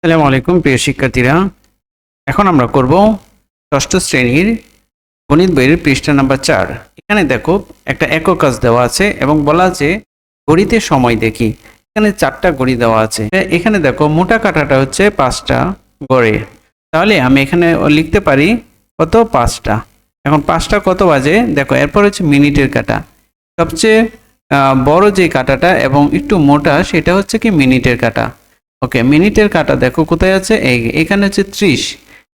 আসসালামু আলাইকুম প্রিয় শিক্ষার্থীরা। এখন আমরা করব ষষ্ঠ শ্রেণীর গণিত বইয়ের পৃষ্ঠা নাম্বার 4। এখানে দেখো একটা একক কাজ দেওয়া আছে এবং বলা আছে ঘড়িতে সময় দেখি। এখানে 4টা ঘড়ি দেওয়া আছে। এখানে দেখো মোটা কাঁটাটা হচ্ছে 5টা গড়ে, তাহলে আমি এখানে লিখতে পারি কত 5টা। এখন 5টা কত বাজে দেখো, এরপর হচ্ছে মিনিটের কাঁটা। সবচেয়ে বড় যে কাঁটাটা এবং একটু মোটা সেটা হচ্ছে কি মিনিটের কাঁটা। ওকে, মিনিটের কাঁটা দেখো কোথায় আছে, এখানে হচ্ছে 30।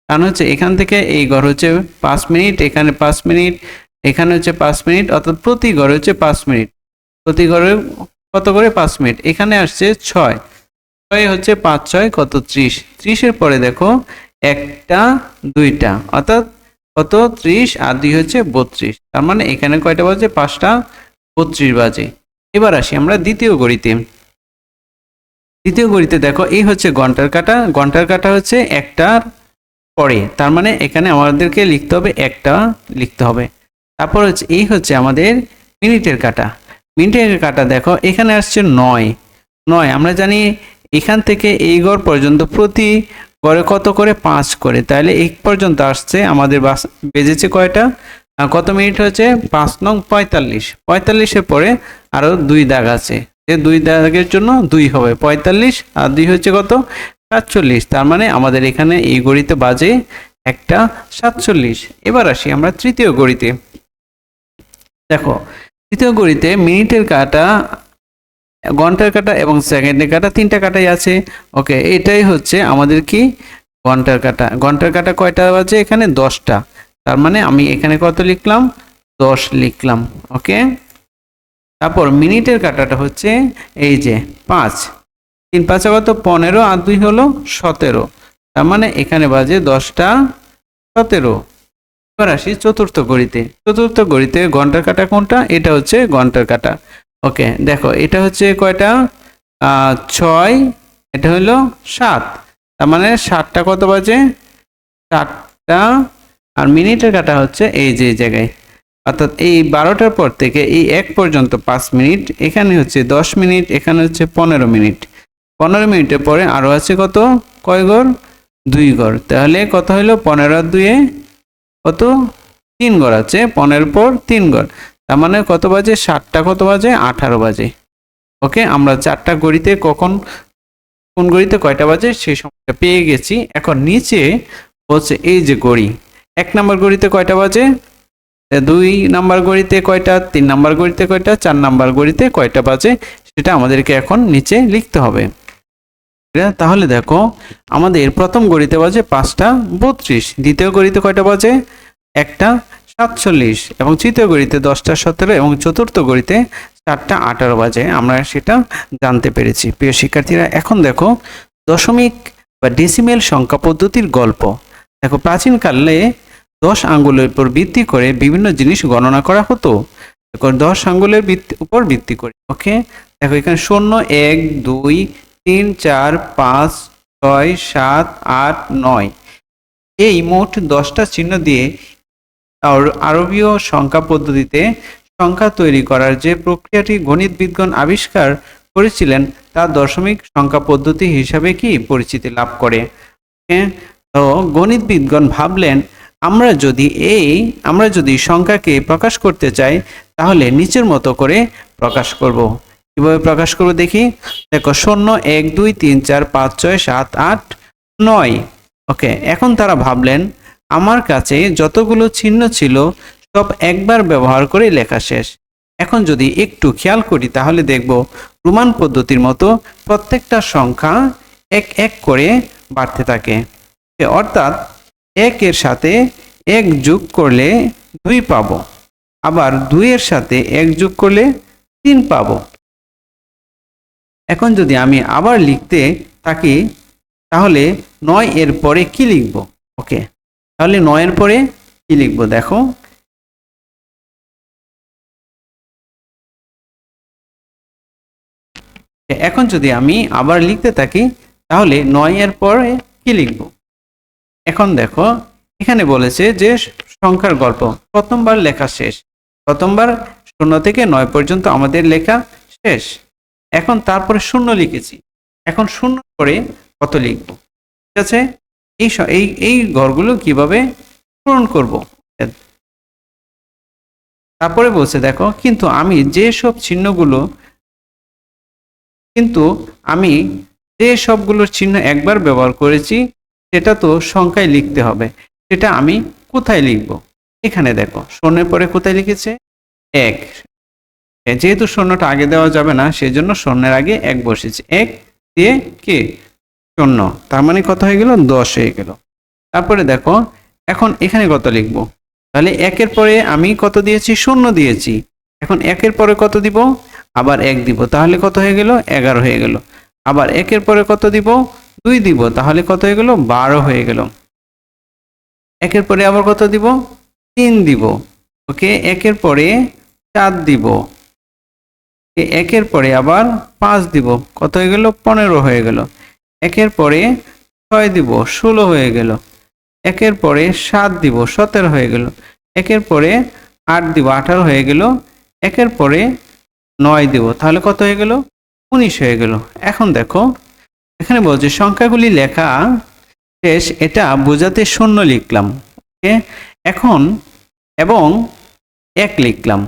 কারণ হচ্ছে এখান থেকে এই ঘর হচ্ছে 5 মিনিট, এখানে 5 মিনিট, এখানে হচ্ছে 5 মিনিট, অর্থাৎ প্রতি ঘরে হচ্ছে 5 মিনিট। প্রতি ঘরে কত করে 5 মিনিট। এখানে আসছে 6 হচ্ছে 5 6 কত 30। 30-এর পরে দেখো একটা দুইটা, অর্থাৎ কত 30 আর 2 হচ্ছে 32। তার মানে এখানে কয়টা বাজে, 5টা 32 বাজে। এবার আসি আমরা দ্বিতীয় ঘড়িতে। দ্বিতীয় ঘড়িতে দেখো এই হচ্ছে ঘন্টার কাঁটা। ঘন্টার কাঁটা হচ্ছে একটার পরে, তার মানে এখানে আমাদেরকে লিখতে হবে একটা লিখতে হবে। তারপর হচ্ছে এই হচ্ছে আমাদের মিনিটের কাঁটা। মিনিটের কাঁটা দেখো এখানে আসছে 9। আমরা জানি এখান থেকে এই ঘর পর্যন্ত প্রতি গড়ে কত করে 5 করে, তাহলে এই পর্যন্ত আসছে আমাদের বেজেছে কয়টা, কত মিনিট হচ্ছে 5 নং 45। 45-এর পরে আরো 2 দাগ আছে, এই 2 দাগের জন্য 2 হবে 45 আর 2 হচ্ছে কত 47। তার মানে আমাদের এখানে এই ঘড়িতে বাজে একটা 47। এবার আসি আমরা তৃতীয় ঘড়িতে। দেখো তৃতীয় ঘড়িতে মিনিটের কাঁটা, ঘন্টার কাঁটা এবং সেকেন্ডের কাঁটা 3টা কাঁটাই আছে। ওকে, এটাই হচ্ছে আমাদের কি ঘন্টার কাঁটা। ঘন্টার কাঁটা কয়টা বাজে, এখানে 10টা। তার মানে আমি এখানে কত লিখলাম, 10 লিখলাম। ওকে, তারপর মিনিটের কাঁটাটা হচ্ছে এই যে 5, 3 5 কত 15 আর 2 হলো 17। তার মানে এখানে বাজে 10টা 17। এবার আসি চতুর্থ ঘড়িতে। চতুর্থ ঘড়িতে ঘন্টার কাঁটা কোনটা, এটা হচ্ছে ঘন্টার কাঁটা। ওকে, দেখো এটা হচ্ছে কয়টা 6, এটা হলো 7। তার মানে 7টা কত বাজে 7টা। আর মিনিটের কাঁটা হচ্ছে এই যে জায়গায়, অর্থাৎ এই 12টার পর থেকে এই 1 পর্যন্ত 5 মিনিট, এখানে হচ্ছে 10 মিনিট, এখানে হচ্ছে 15 মিনিট। 15 মিনিটের পরে আরো আছে কত, কয় ঘর 2 ঘর। তাহলে কত হলো 15 আর 2 কত 3 ঘর আছে, 15 পর 3 ঘর। তার মানে কত বাজে 7টা কত বাজে 18 বাজে। ওকে, আমরা 4টা ঘড়িতে কোন ঘড়িতে কয়টা বাজে সেই সময়টা পেয়ে গেছি। এখন নিচে হচ্ছে এই যে ঘড়ি, 1 নাম্বার ঘড়িতে কয়টা বাজে, 2 নাম্বার ঘড়িতে কয়টা, 3 নাম্বার ঘড়িতে কয়টা, 4 নাম্বার ঘড়িতে কয়টা বাজে সেটা আমাদেরকে এখন নিচে লিখতে হবে। তাহলে দেখো আমাদের প্রথম ঘড়িতে বাজে 5টা 32, দ্বিতীয় ঘড়িতে কয়টা বাজে 1টা 47, এবং তৃতীয় ঘড়িতে 10টা 17 এবং চতুর্থ ঘড়িতে 4টা 18 বাজে। আমরা সেটা জানতে পেরেছি। প্রিয় শিক্ষার্থীরা, এখন দেখো দশমিক বা ডেসিমেল সংখ্যা পদ্ধতির গল্প। দেখো প্রাচীনকালে 10 আঙ্গুলের উপর ভিত্তি করে বিভিন্ন জিনিস গণনা করা হতো। দেখো 10 আঙ্গুলের উপর ভিত্তি করে। ওকে, দেখো এখানে 0 1 2 3 4 5 6 7 8 9, এই মোট 10টা চিহ্ন দিয়ে আরবীয় সংখ্যা পদ্ধতিতে সংখ্যা তৈরি করার যে প্রক্রিয়াটি গণিতবিদগণ আবিষ্কার করেছিলেন তা দশমিক সংখ্যা পদ্ধতি হিসাবে কি পরিচিতি লাভ করে। তো গণিতবিদগণ ভাবলেন আমরা যদি সংখ্যাকে প্রকাশ করতে চাই তাহলে নিচের মতো করে প্রকাশ করব। কিভাবে প্রকাশ করব দেখি। দেখো 0 1 2 3 4 5 6 7 8 9। ওকে, এখন তারা ভাবলেন আমার কাছে যতগুলো চিহ্ন ছিল সব একবার ব্যবহার করে লেখা শেষ। এখন যদি একটু খেয়াল করি তাহলে দেখব রোমান পদ্ধতির মতো প্রত্যেকটা সংখ্যা এক এক করে বাড়তে থাকে। অর্থাৎ 1 এর সাথে 1 যোগ করলে 2 পাবো, আবার 2 এর সাথে 1 যোগ করলে 3 পাবো। এখন যদি আমি আবার লিখতে থাকি তাহলে 9 এর পরে কি লিখব। ওকে, তাহলে 9 এর পরে কি লিখব দেখো। এখন যদি আমি আবার লিখতে থাকি তাহলে 9 এর পরে কি লিখব। এখন দেখো এখানে বলেছে যে সংখ্যার গল্প, প্রথমবার লেখা শেষ। প্রথমবার 0 থেকে 9 পর্যন্ত আমাদের লেখা শেষ। এখন তারপরে 0 লিখেছি, এখন 0 করে কত লিখব। ঠিক আছে, এই ঘরগুলো কিভাবে পূরণ করব। তারপরে বলছে দেখো, কিন্তু আমি যে সবগুলোর চিহ্ন একবার ব্যবহার করেছি সেটা তো সংখ্যায় লিখতে হবে, সেটা আমি কোথায় লিখব। এখানে দেখো শূন্যের পরে কোথায় লিখেছে 1, যেহেতু শূন্যটা আগে দেওয়া যাবে না সেজন্য শূন্যের আগে 1 বসেছে, 1 দিয়ে কি 0, তার মানে কত হয়ে গেল 10 হয়ে গেল। তারপরে দেখো এখন এখানে কত লিখব, তাহলে 1-এর পরে আমি কত দিয়েছি 0 দিয়েছি, এখন 1-এর পরে কত দিব, আবার 1 দিব, তাহলে কত হয়ে গেল 11 হয়ে গেল। আবার 1-এর পরে কত দিব 2 দিব, তাহলে কত হয়ে গেল 12 হয়ে গেল। 1-এর পরে আবার কত দিব 3 দিব, ওকে 1-এর পরে 4 দিব, 1-এর পরে আবার 5 দিব, কত হয়ে গেল 15 হয়ে গেল। 1-এর পরে 6 দিব 16 হয়ে গেল। 1-এর পরে 7 দিব 17 হয়ে গেল। 1-এর পরে 8 দিব 18 হয়ে গেল। 1-এর পরে 9 দিব, তাহলে কত হয়ে গেল 19 হয়ে গেল। এখন দেখো এখানে বলছে সংখ্যাগুলি লেখা শেষ, এটা বোঝাতে 0 লিখলাম, ওকে, এখন এবং 1 লিখলাম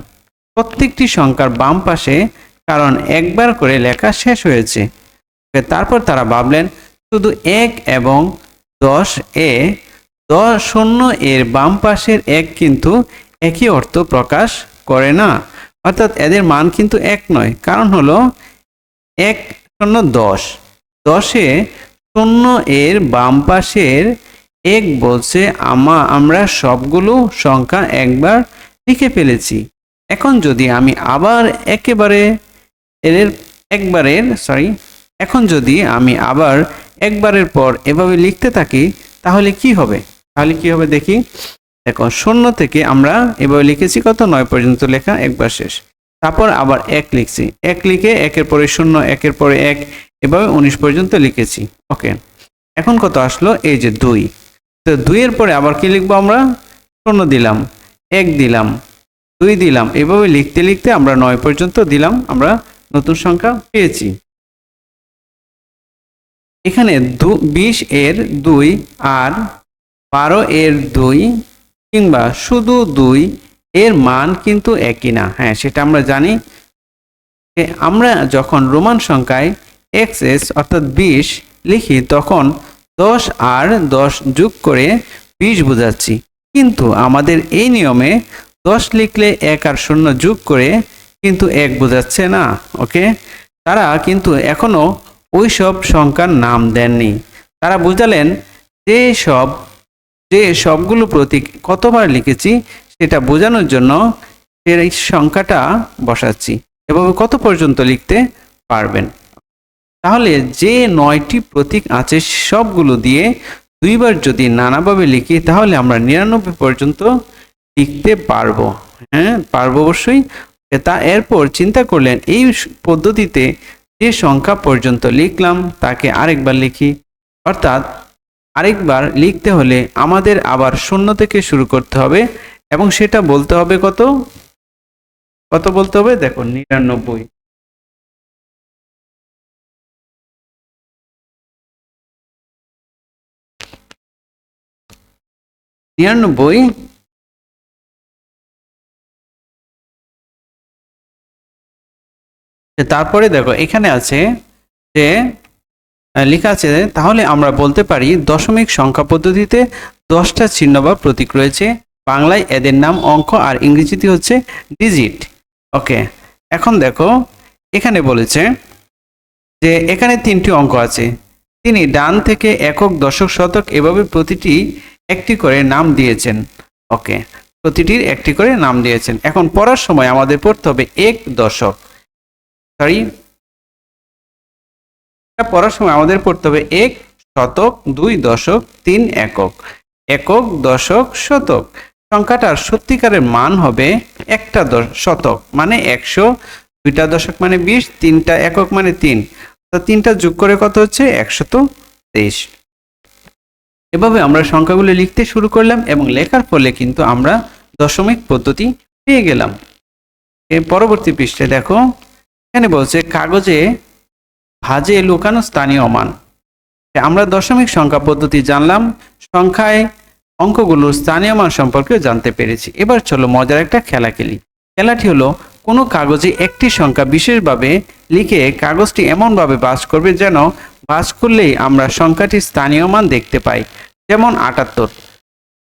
প্রত্যেকটি সংখ্যার বাম পাশে, কারণ একবার করে লেখা শেষ হয়েছে। তারপর তারা ভাবলেন শুধু 1 এবং 10 0 এর বাম পাশের 1 কিন্তু একই অর্থ প্রকাশ করে না, অর্থাৎ এদের মান কিন্তু 1 নয়, কারণ হলো 1 0 10, 10-এ 0 এর বাম পাশের 1 বলছে আমরা সবগুলো সংখ্যা একবার লিখে ফেলেছি। এখন যদি আমি আবার একবারের পর এভাবে লিখতে থাকি তাহলে কি হবে, দেখি। দেখো 0 থেকে আমরা এভাবে লিখেছি কত 9 পর্যন্ত লেখা, একবার শেষ। তারপর আবার 1 লিখছি, 1 লিখে 1-এর পরে 0, 1-এর পরে 1, এভাবে 19 পর্যন্ত লিখেছি, ওকে। এখন কত আসলো, এই যে 2, তো 2-এর পরে আবার কি লিখবো আমরা 0 দিলাম, 1 দিলাম, 2 দিলাম, এভাবে লিখতে লিখতে আমরা 9 পর্যন্ত দিলাম, আমরা নতুন সংখ্যা পেয়েছি। এখানে 20 এর 2 আর 12 এর 2 কিংবা শুধু 2 এর মান কিন্তু একই না, হ্যাঁ সেটা আমরা জানি। আমরা যখন রোমান সংখ্যায় XS অর্থাৎ 20 লিখি তখন 10 আর 10 যোগ করে 20 বোঝাচ্ছি, কিন্তু আমাদের এই নিয়মে 10 লিখলে 1 আর 0 যোগ করে কিন্তু 1 বোঝাচ্ছে না, ওকে। তারা কিন্তু এখনো ওই সব সংখ্যার নাম দেননি, তারা বুঝালেন যে সবগুলো প্রতীক কতবার লিখেছি সেটা বোঝানোর জন্য এই সংখ্যাটা বসাচ্ছি, এভাবে কত পর্যন্ত লিখতে পারবেন। তাহলে যে 9টি প্রতীক আছে সবগুলো দিয়ে 2 বার যদি নানাভাবে লিখি তাহলে আমরা 99 পর্যন্ত লিখতে পারবো, হ্যাঁ পারবো অবশ্যই। এরপর চিন্তা করলেন এই পদ্ধতিতে যে সংখ্যা পর্যন্ত লিখলাম তাকে আরেকবার লিখি, অর্থাৎ আরেকবার লিখতে হলে আমাদের আবার 0 থেকে শুরু করতে হবে এবং সেটা বলতে হবে কত বলতে হবে, দেখো 99। তারপরে দেখো এখানে আছে যে লেখা আছে, তাহলে আমরা বলতে পারি দশমিক সংখ্যা পদ্ধতিতে 10টা চিহ্ন বা প্রতীক রয়েছে, বাংলায় এদের নাম অঙ্ক আর ইংরেজিতে হচ্ছে ডিজিট, ওকে। এখন দেখো এখানে বলেছে যে এখানে 3টি অঙ্ক আছে, তিনি ডান থেকে একক, দশক, শতক এভাবে প্রতিটি একটি করে নাম দিয়েছেন, ওকে, প্রতিটির একটি করে নাম দিয়েছেন। এখন পড়ার সময় আমাদের পড়তে হবে 1 দশক, পড়ার সময় আমাদের পড়তে হবে 1 শতক, 2 দশক, 3 একক, একক, দশক, শতক। সংখ্যাটার সত্যিকারের মান হবে একটা শতক মানে 100, 2টা দশক মানে 20, 3টা একক মানে 3, তো 3টা যোগ করে কত হচ্ছে 123। এভাবে আমরা সংখ্যাগুলো লিখতে শুরু করলাম এবং লেখার ফলে কিন্তু আমরা দশমিক পদ্ধতি পেয়ে গেলাম। এর পরবর্তী পৃষ্ঠে দেখো এখানে বলছে কাগজে ভাঁজে লুকানো স্থানীয় মান, আমরা দশমিক সংখ্যা পদ্ধতি জানলাম, সংখ্যায় অঙ্কগুলোর স্থানীয় মান সম্পর্কেও জানতে পেরেছি। এবার চলো মজার একটা খেলা খেলি। খেলাটি হলো, কোনো কাগজে একটি সংখ্যা বিশেষভাবে লিখে কাগজটি এমনভাবে ভাঁজ করবে যেন ভাঁজ করলেই আমরা সংখ্যাটির স্থানীয় মান দেখতে পাই। যেমন ৭৮।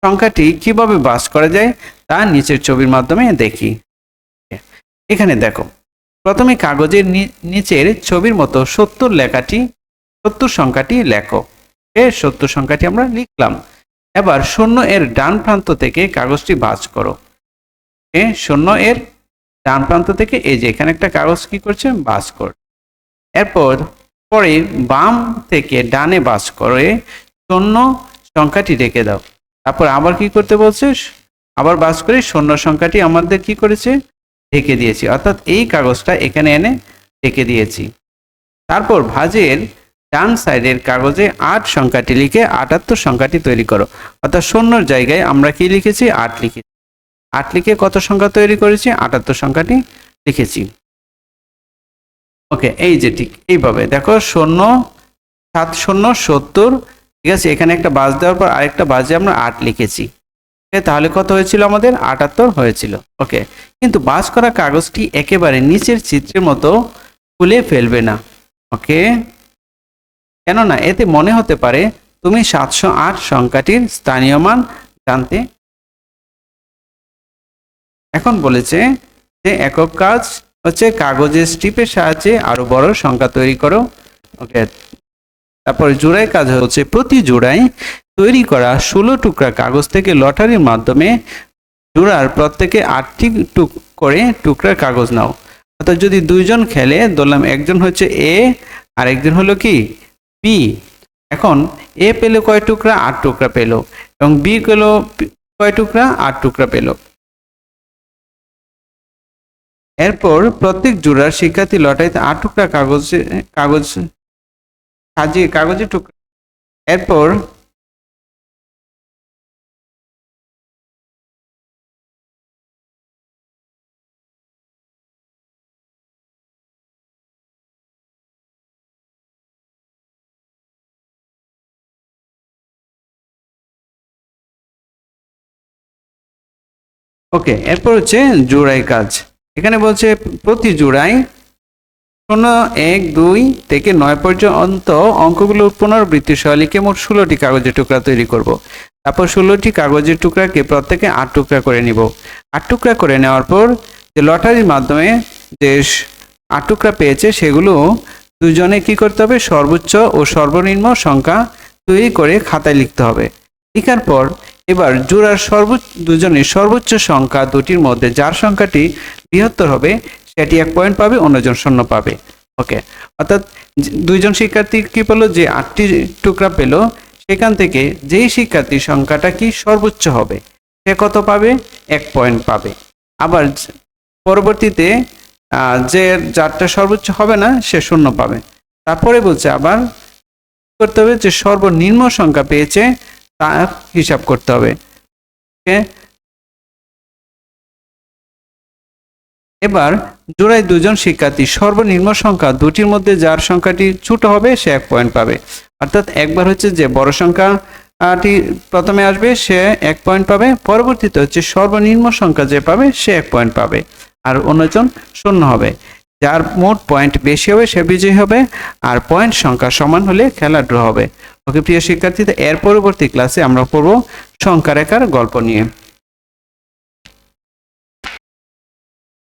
সংখ্যাটি কিভাবে ভাঁজ করা যায় তা নিচের ছবির মাধ্যমে দেখি। এখানে দেখো, প্রথমে কাগজের নিচের ছবির মতো ৭০ সংখ্যাটি লেখো। ৭০ সংখ্যাটি আমরা লিখলাম। এবার 0 এর ডান প্রান্ত থেকে কাগজটি ভাঁজ করো। 0 এর ডান প্রান্ত থেকে এই যে এখানে একটা কাগজ কি করছে, ভাঁজ কর। এরপর পরে বাম থেকে ডানে ভাঁজ করে 0 সংখ্যাটি রেখে দাও। তারপর আবার কি করতে বলছে, আবার ভাঁজ করে 0 সংখ্যাটি আমাদের কি করেছে, ঢেকে দিয়েছি। অর্থাৎ এই কাগজটা এখানে এনে রেখে দিয়েছি। তারপর ভাঁজের ডান সাইডের কাগজে 8 সংখ্যাটি লিখে ৭৮ সংখ্যাটি তৈরি করো। অর্থাৎ 0 জায়গায় আমরা কি লিখেছি, 8 লিখেছি। 8 লিখে কত সংখ্যা তৈরি করেছি, ৭৮ সংখ্যাটি লিখেছি। ওকে, এই যে ঠিক এইভাবে দেখো, 0 7 0 70, ঠিক আছে। এখানে একটা ভাঁজ দেওয়ার পর আরেকটা ভাঁজে আমরা 8 লিখেছি। তাহলে কত হয়েছিল, আমাদের ৭৮ হয়েছিল। ওকে, কিন্তু ভাঁজ করা কাগজটি একেবারে নিচের চিত্রের মতো খুলে ফেলবে না। ওকে, কেননা এতে মনে হতে পারে তুমি 708 সংখ্যাটির স্থানীয় মান জানতে। এখন বলেছে যে একক কাজ হচ্ছে কাগজের স্ট্রিপের সাহায্যে আরো বড় সংখ্যা তৈরি করো। ওকে, তারপর জোড়ায় কাজ হচ্ছে প্রতি জোড়ায় তৈরি করা 16 টুকরা কাগজ থেকে লটারির মাধ্যমে জোড়ার প্রত্যেকে 8টি করে টুকরার কাগজ নাও। অর্থাৎ যদি দুইজন খেলে, ধরলাম একজন হচ্ছে এ আর একজন হলো কি বি। এখন এ পেল কয় টুকরা, 8 টুকরা পেল, এবং বি পেল কয় টুকরা, 8 টুকরা পেল। এরপর প্রত্যেক জোড়ার শিক্ষার্থী লটারিতে 8 টুকরা কাগজ সাজিয়ে কাগজের টুকরা। এরপর ওকে, এরপর হচ্ছে জোড়ায় কাজ। এখানে বলছে প্রতি জোড়ায় 0 1 2 থেকে 9 পর্যন্ত অঙ্কগুলোর পুনরাবৃত্তি সহ লিখে মোট 16টি কাগজের টুকরা তৈরি করব। তারপর 16টি কাগজের টুকরাকে প্রত্যেকে 8 টুকরা করে নিব। 8 টুকরা করে নেওয়ার পর যে লটারির মাধ্যমে যে 8 টুকরা পেয়েছে সেগুলো দুজনে কি করতে হবে, সর্বোচ্চ ও সর্বনিম্ন সংখ্যা তৈরি করে খাতায় লিখতে হবে। লেখার পর এবার জোড়ার দুজনের সর্বোচ্চ সংখ্যা দুটির মধ্যে যার সংখ্যাটি বৃহত্তর হবে সেটি 1 পয়েন্ট পাবে, অন্যজন 0 পাবে। ওকে, অর্থাৎ দুইজন শিক্ষার্থী কি পেল, যে 8টি টুকরা পেল, সেখান থেকে যেই শিক্ষার্থীর সংখ্যাটা কি সর্বোচ্চ হবে সে কত পাবে, 1 পয়েন্ট পাবে। আবার পরবর্তীতে যে যারটা সর্বোচ্চ হবে না সে 0 পাবে। তারপরে বলছে আবার করতে হবে যে সর্বনিম্ন সংখ্যা পেয়েছে তা হিসাব করতে হবে। এবার জোড়ায় দুজন শিক্ষার্থী সর্বনিম্ন সংখ্যা দুটির মধ্যে যার সংখ্যাটি ছোট হবে সে 1 পয়েন্ট পাবে। অর্থাৎ একবার হচ্ছে যে বড় সংখ্যাটি প্রথমে আসবে সে 1 পয়েন্ট পাবে, পরবর্তীতে হচ্ছে সর্বনিম্ন সংখ্যা যে পাবে সে 1 পয়েন্ট পাবে, আর অন্যজন 0 হবে। যার মোট পয়েন্ট বেশি হবে সে বিজয়ী হবে, আর পয়েন্ট সংখ্যা সমান হলে খেলা ড্র হবে। ওকে প্রিয় শিক্ষার্থীদের, এর পরবর্তী ক্লাসে আমরা পড়ব সংখ্যা রেখার গল্প নিয়ে।